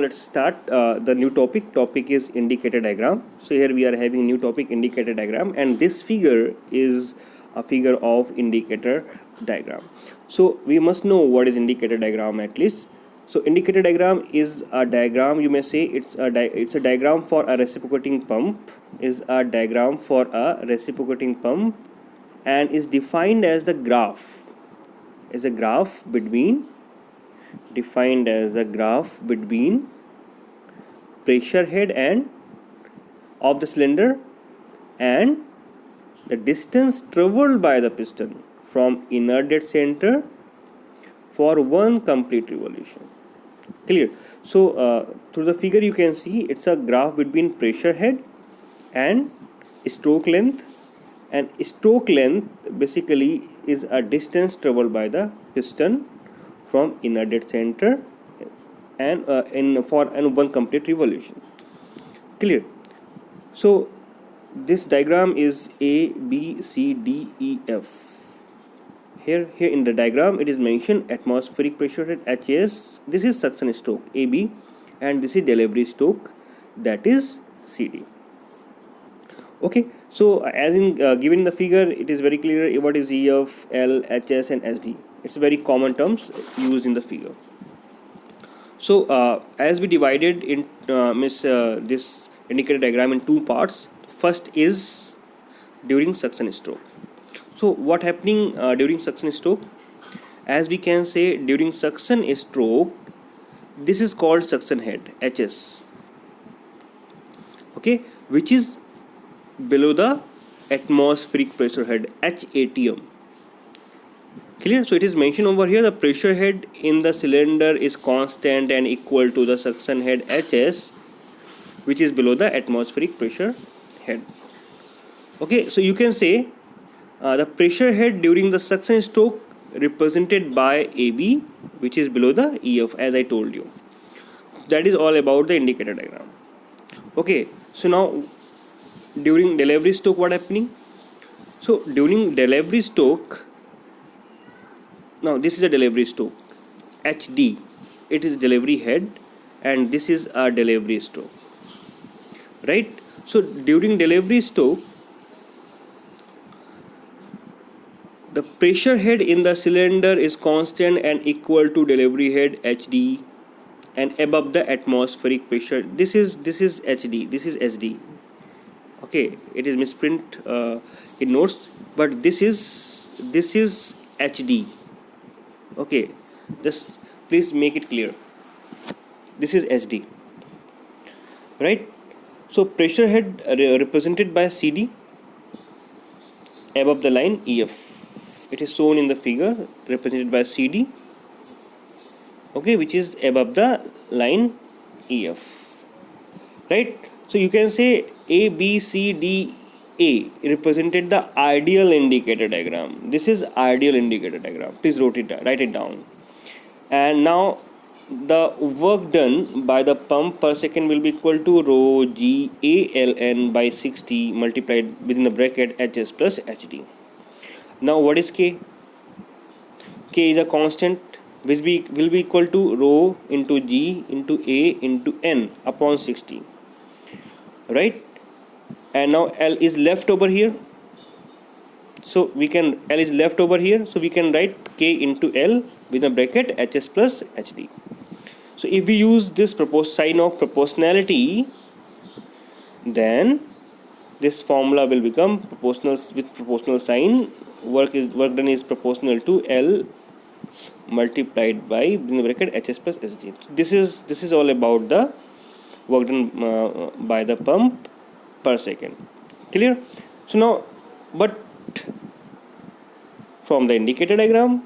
let's start the new topic. Topic is indicator diagram. So here we are having new topic, indicator diagram, and this figure is a figure of indicator diagram. So we must know what is indicator diagram at least. So indicator diagram is a diagram, you may say it's a diagram for a reciprocating pump, is a diagram for a reciprocating pump, and is defined as the graph, is a graph between, defined as a graph between pressure head and of the cylinder and the distance traveled by the piston from inner dead center for one complete revolution. Clear? So through the figure you can see it's a graph between pressure head and stroke length, and stroke length basically is a distance traveled by the piston from inner dead center and one complete revolution. Clear? So this diagram is A, B, C, D, E, F. Here in the diagram it is mentioned atmospheric pressure head HS. This is suction stroke AB, and this is delivery stroke, that is CD. Okay, so as in given the figure, it is very clear what is EF, L, HS and SD. It's very common terms used in the figure. So as we divided in this indicator diagram in two parts. First is during suction stroke. So what happening during suction stroke? As we can say, during suction stroke, this is called suction head HS, okay, which is below the atmospheric pressure head HATM. Clear? So it is mentioned over here the pressure head in the cylinder is constant and equal to the suction head HS, which is below the atmospheric pressure head. Okay, so you can say the pressure head during the suction stroke represented by AB, which is below the EF, as I told you. That is all about the indicator diagram. Okay, so now during delivery stroke what happening? So during delivery stroke, now this is a delivery stroke HD, it is delivery head, and this is a delivery stroke, right? So during delivery stroke, the pressure head in the cylinder is constant and equal to delivery head HD and above the atmospheric pressure. This is HD, this is SD. Okay, it is misprint in notes, but this is HD. Okay, just please make it clear. This is SD, right? So pressure head represented by CD above the line EF. It is shown in the figure, represented by CD, okay, which is above the line EF, right? So you can say A, B, C, D, A represented the ideal indicator diagram. This is ideal indicator diagram. Please write it down. And now the work done by the pump per second will be equal to rho G A L N by 60 multiplied within the bracket HS plus HD. Now what is K? K is a constant which will be equal to rho into G into A into N upon 60, right? And now L is left over here, so we can L is left over here, so we can write K into L within a bracket HS plus HD. So if we use this sign of proportionality, then this formula will become proportional with proportional sign. Work done is proportional to L multiplied by within the bracket HS plus SD. So this is all about the work done by the pump per second. Clear? So now, but from the indicator diagram,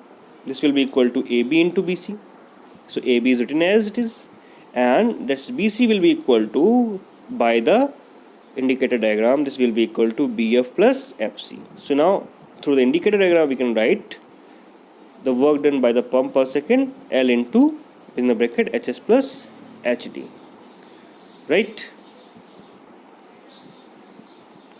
this will be equal to AB into BC. So AB is written as it is, and that's BC will be equal to, by the indicator diagram, this will be equal to BF plus FC. So now through the indicator diagram we can write the work done by the pump per second L into in the bracket HS plus HD, right?